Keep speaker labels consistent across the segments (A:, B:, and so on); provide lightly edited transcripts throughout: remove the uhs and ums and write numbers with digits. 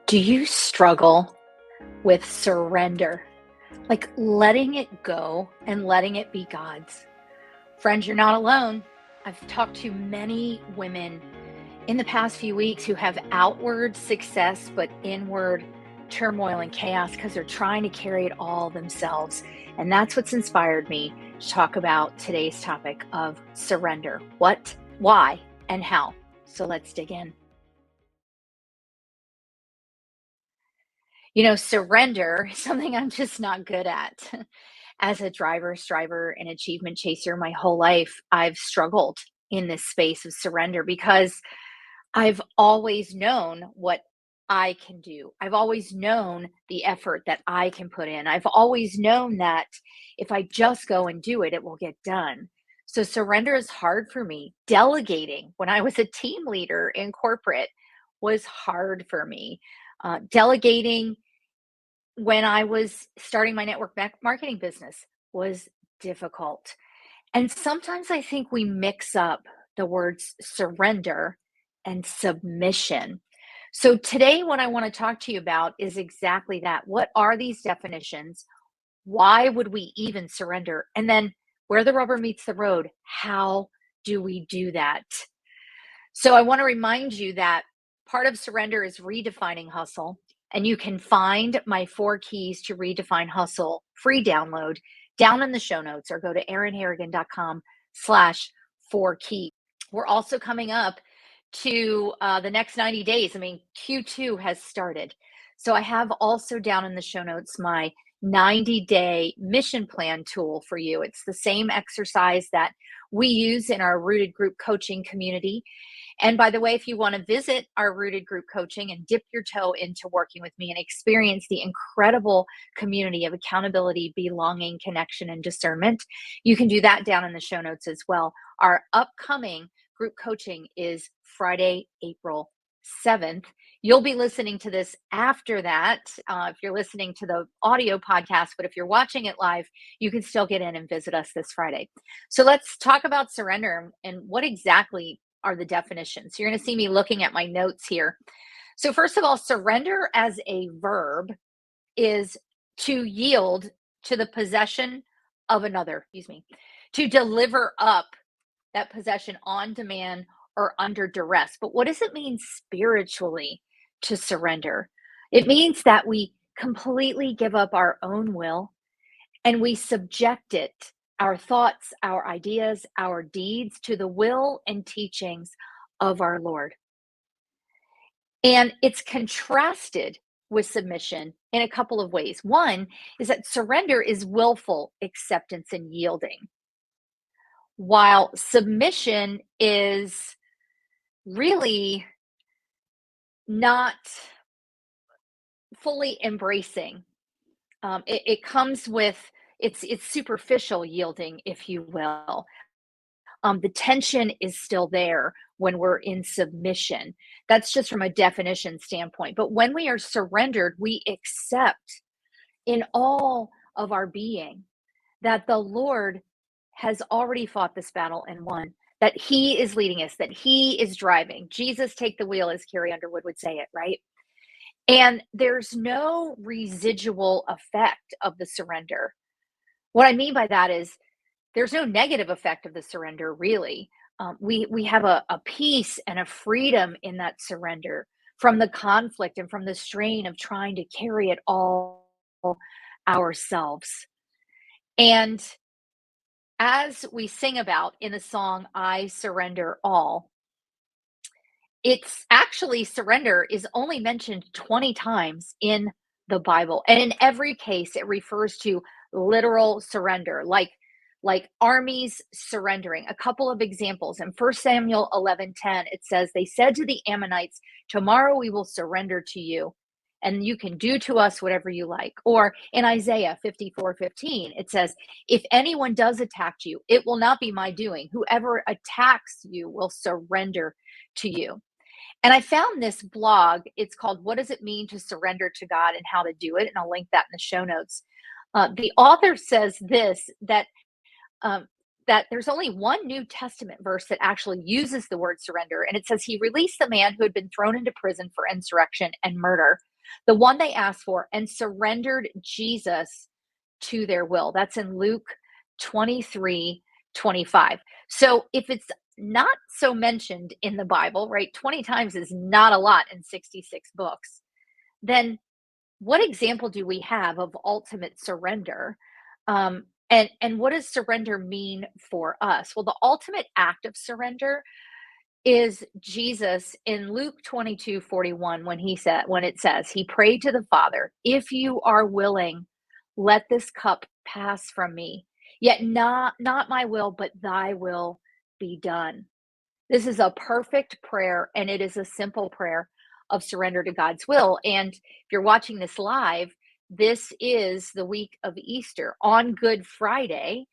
A: Do you struggle with surrender? Like letting it go and letting it be God's? Friends, you're not alone. I've talked to many women in the past few weeks who have outward success, but inward turmoil and chaos because they're trying to carry it all themselves. And that's what's inspired me to talk about today's topic of surrender. What, why, and how. So let's dig in. Surrender is something I'm just not good at. As a driver, striver, and achievement chaser my whole life, I've struggled in this space of surrender because I've always known what I can do. I've always known the effort that I can put in. I've always known that if I just go and do it, it will get done. So surrender is hard for me. Delegating when I was a team leader in corporate was hard for me. Delegating when I was starting my network marketing business was difficult. And sometimes I think we mix up the words surrender and submission. So today, what I want to talk to you about is exactly that. What are these definitions? Why would we even surrender? And then where the rubber meets the road, how do we do that? So I want to remind you that part of surrender is redefining hustle. And you can find my 4 keys to redefine hustle free download down in the show notes, or go to erinharrigan.com/4 key. We're also coming up to the next 90 days. I mean, Q2 has started. So I have also down in the show notes my 90-day mission plan tool for you. It's the same exercise that we use in our Rooted Group coaching community. And by the way, if you want to visit our Rooted Group coaching and dip your toe into working with me and experience the incredible community of accountability, belonging, connection, and discernment, you can do that down in the show notes as well. Our upcoming group coaching is Friday, April 7th. You'll be listening to this after that if you're listening to the audio podcast, but if you're watching it live, you can still get in and visit us this Friday. So let's talk about surrender and what exactly are the definitions. You're going to see me looking at my notes here. So first of all, surrender as a verb is to yield to the possession of another, to deliver up that possession on demand or under duress. But what does it mean spiritually to surrender? It means that we completely give up our own will and we subject it, our thoughts, our ideas, our deeds, to the will and teachings of our Lord. And it's contrasted with submission in a couple of ways. One is that surrender is willful acceptance and yielding, while submission is really not fully embracing. It comes with it's superficial yielding, if you will. The tension is still there when we're in submission. That's just from a definition standpoint. But when we are surrendered, we accept in all of our being that the Lord has already fought this battle and won, that He is leading us, that He is driving. Jesus, take the wheel, as Carrie Underwood would say it, right? And there's no residual effect of the surrender. What I mean by that is there's no negative effect of the surrender, really. We have a peace and a freedom in that surrender from the conflict and from the strain of trying to carry it all ourselves. And as we sing about in the song, I Surrender All, it's actually surrender is only mentioned 20 times in the Bible. And in every case, it refers to literal surrender, like armies surrendering. A couple of examples. In 1 Samuel 11:10, it says, they said to the Ammonites, tomorrow we will surrender to you, and you can do to us whatever you like. Or in Isaiah 54:15, it says, if anyone does attack you, it will not be my doing. Whoever attacks you will surrender to you. And I found this blog. It's called What Does It Mean to Surrender to God and How to Do It? And I'll link that in the show notes. The author says this, that there's only one New Testament verse that actually uses the word surrender. And it says, he released the man who had been thrown into prison for insurrection and murder. the one they asked for, and surrendered Jesus to their will. That's in Luke 23:25. So if it's not so mentioned in the Bible, right? 20 times is not a lot in 66 books. Then what example do we have of ultimate surrender? And what does surrender mean for us? Well, the ultimate act of surrender is Jesus in Luke 22:41 when it says he prayed to the Father, if you are willing, let this cup pass from me. Yet not my will, but thy will be done. This is a perfect prayer, and it is a simple prayer of surrender to God's will. And if you're watching this live, this is the week of Easter. On Good Friday,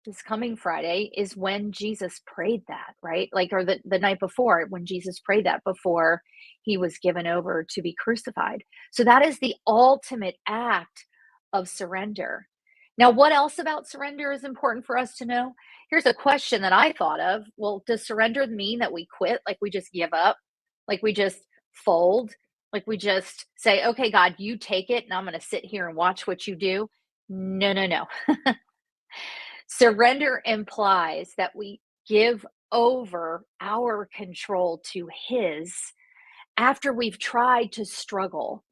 A: this coming Friday, is when Jesus prayed that, right? Like, or the night before, when Jesus prayed that before he was given over to be crucified. So that is the ultimate act of surrender. Now, what else about surrender is important for us to know? Here's a question that I thought of. Well, does surrender mean that we quit? Like we just give up? Like we just fold? Like we just say, okay, God, you take it, and I'm going to sit here and watch what you do? No, no, no. Surrender implies that we give over our control to His after we've tried to struggle,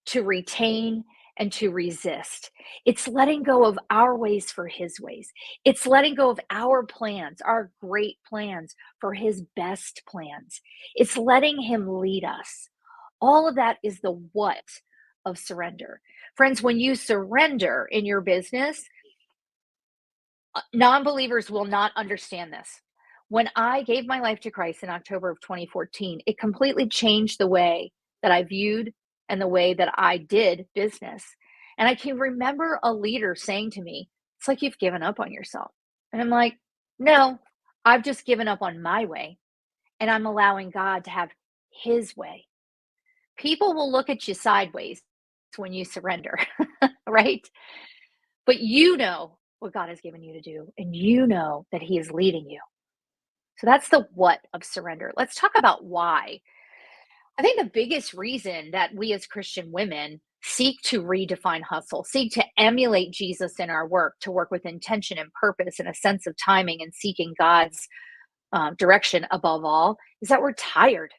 A: to retain, and to resist. It's letting go of our ways for His ways. It's letting go of our plans, our great plans, for His best plans. It's letting Him lead us. All of that is the what of surrender. Friends, when you surrender in your business, non-believers will not understand this. When I gave my life to Christ in October of 2014, it completely changed the way that I viewed and the way that I did business. And I can remember a leader saying to me, it's like you've given up on yourself. And I'm like, no, I've just given up on my way, and I'm allowing God to have His way. People will look at you sideways when you surrender, right? But you know what God has given you to do, and you know that He is leading you. So that's the what of surrender. Let's talk about why. I think the biggest reason that we as Christian women seek to redefine hustle, seek to emulate Jesus in our work, to work with intention and purpose and a sense of timing and seeking God's direction above all, is that we're tired.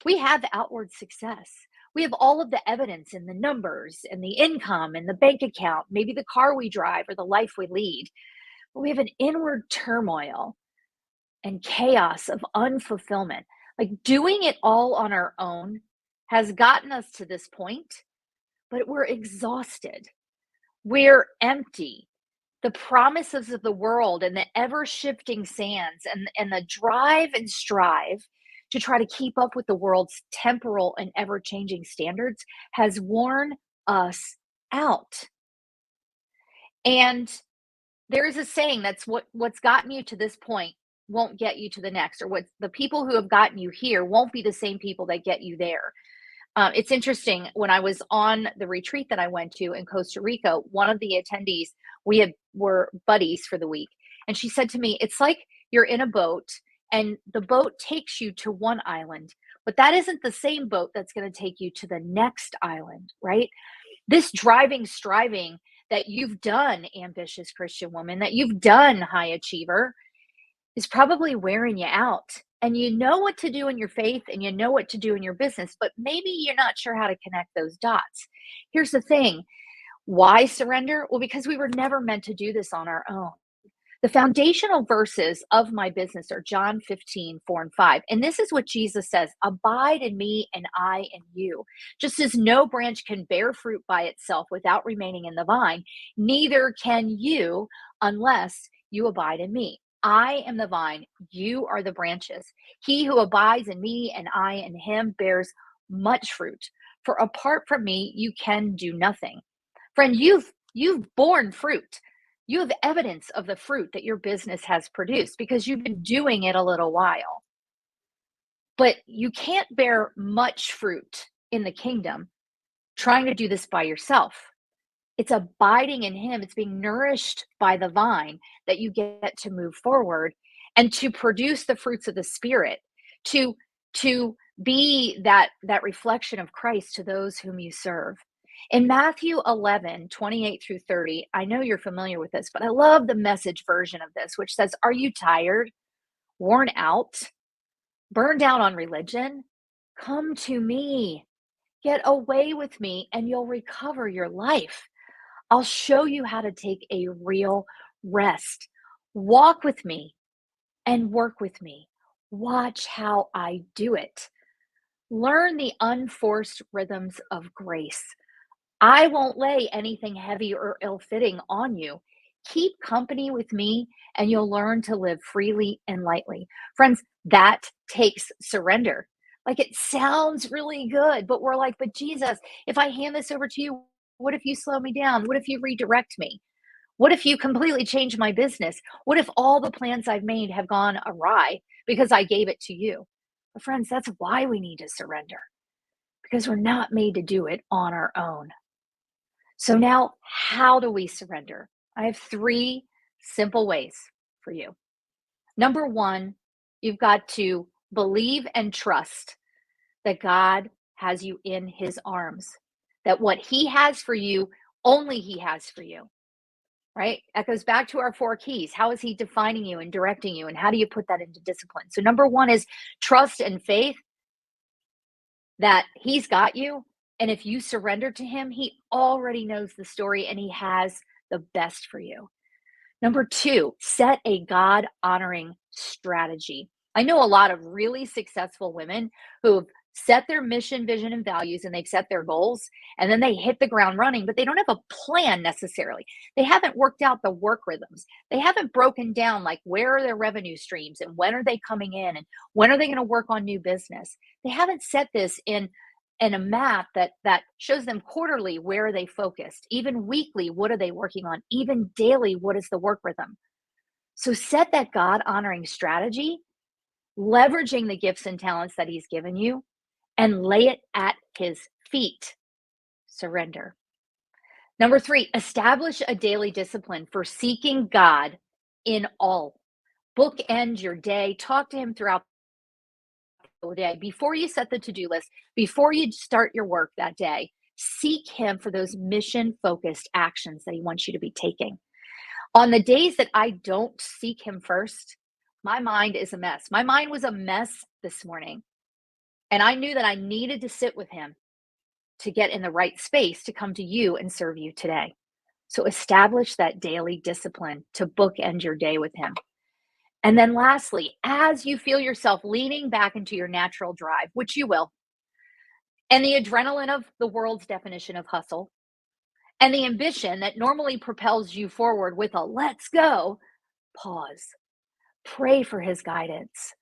A: We have outward success. We have all of the evidence and the numbers and the income and the bank account, maybe the car we drive or the life we lead. But we have an inward turmoil and chaos of unfulfillment. Like doing it all on our own has gotten us to this point, but we're exhausted. We're empty. The promises of the world and the ever shifting sands and the drive and strive to try to keep up with the world's temporal and ever changing standards has worn us out. And there is a saying that's what's gotten you to this point won't get you to the next, or what the people who have gotten you here won't be the same people that get you there. It's interesting. When I was on the retreat that I went to in Costa Rica, one of the attendees, were buddies for the week, and she said to me, "It's like you're in a boat, and the boat takes you to one island, but that isn't the same boat that's going to take you to the next island, right? This driving, striving that you've done, ambitious Christian woman, that you've done, high achiever, is probably wearing you out. And you know what to do in your faith and you know what to do in your business, but maybe you're not sure how to connect those dots. Here's the thing. Why surrender? Well, because we were never meant to do this on our own. The foundational verses of my business are John 15:4 and 5. And this is what Jesus says: abide in me and I in you. Just as no branch can bear fruit by itself without remaining in the vine, neither can you unless you abide in me. I am the vine, you are the branches. He who abides in me and I in him bears much fruit. For apart from me, you can do nothing. Friend, you've borne fruit. You have evidence of the fruit that your business has produced because you've been doing it a little while. But you can't bear much fruit in the kingdom trying to do this by yourself. It's abiding in him. It's being nourished by the vine that you get to move forward and to produce the fruits of the spirit, to Be that reflection of Christ to those whom you serve. In Matthew 11:28 through 30, I know you're familiar with this, but I love the Message version of this, which says, "Are you tired, worn out, burned out on religion? Come to me. Get away with me, and you'll recover your life. I'll show you how to take a real rest. Walk with me and work with me. Watch how I do it. Learn the unforced rhythms of grace. I won't lay anything heavy or ill fitting on you. Keep company with me, and you'll learn to live freely and lightly." Friends, that takes surrender. Like, it sounds really good, but we're like, but Jesus, if I hand this over to you, what if you slow me down? What if you redirect me? What if you completely change my business? What if all the plans I've made have gone awry because I gave it to you? But friends, that's why we need to surrender, because we're not made to do it on our own. So now, how do we surrender? I have three simple ways for you. Number one, you've got to believe and trust that God has you in his arms, that what he has for you, only he has for you, right? That goes back to our four keys. How is he defining you and directing you? And how do you put that into discipline? So, number one is trust and faith that he's got you. And if you surrender to him, he already knows the story and he has the best for you. Number two, set a God honoring strategy. I know a lot of really successful women who've set their mission, vision, and values, and they've set their goals, and then they hit the ground running, but they don't have a plan necessarily. They haven't worked out the work rhythms. They haven't broken down, like, where are their revenue streams and when are they coming in and when are they going to work on new business. They haven't set this in a map that shows them quarterly where are they focused, even weekly what are they working on, even daily what is the work rhythm. So set that God honoring strategy, leveraging the gifts and talents that he's given you, and lay it at his feet. Surrender. Number three, establish a daily discipline for seeking God in all. Bookend your day. Talk to him throughout the day. Before you set the to-do list, before you start your work that day, seek him for those mission-focused actions that he wants you to be taking. On the days that I don't seek him first, my mind is a mess. My mind was a mess this morning. And I knew that I needed to sit with him to get in the right space to come to you and serve you today. So establish that daily discipline to bookend your day with him. And then lastly, as you feel yourself leaning back into your natural drive, which you will, and the adrenaline of the world's definition of hustle, and the ambition that normally propels you forward with a let's go, pause, pray for his guidance,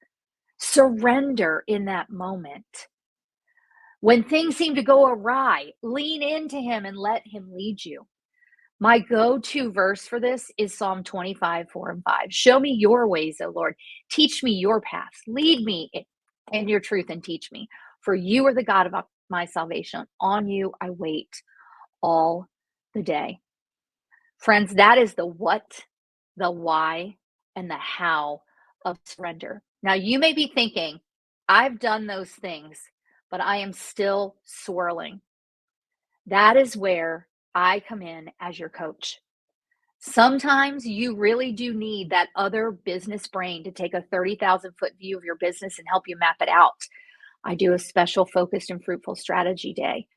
A: surrender in that moment. When things seem to go awry, lean into him and let him lead you. My go-to verse for this is Psalm 25:4 and 5. Show me your ways, O Lord. Teach me your paths. Lead me in your truth and teach me. For you are the God of my salvation. On you I wait all the day. Friends, that is the what, the why, and the how of surrender. Now, you may be thinking, I've done those things, but I am still swirling. That is where I come in as your coach. Sometimes you really do need that other business brain to take a 30,000-foot view of your business and help you map it out. I do a special focused and fruitful strategy day.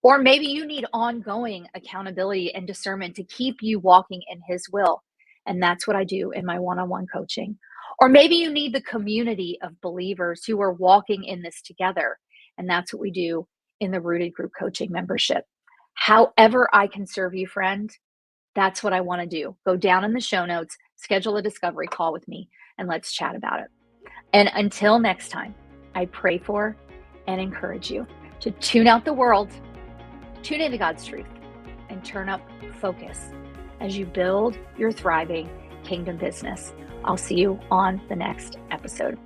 A: Or maybe you need ongoing accountability and discernment to keep you walking in his will. And that's what I do in my one-on-one coaching. Or maybe you need the community of believers who are walking in this together. And that's what we do in the Rooted Group Coaching membership. However I can serve you, friend, that's what I want to do. Go down in the show notes, schedule a discovery call with me, and let's chat about it. And until next time, I pray for and encourage you to tune out the world, tune into God's truth, and turn up focus as you build your thriving kingdom business. I'll see you on the next episode.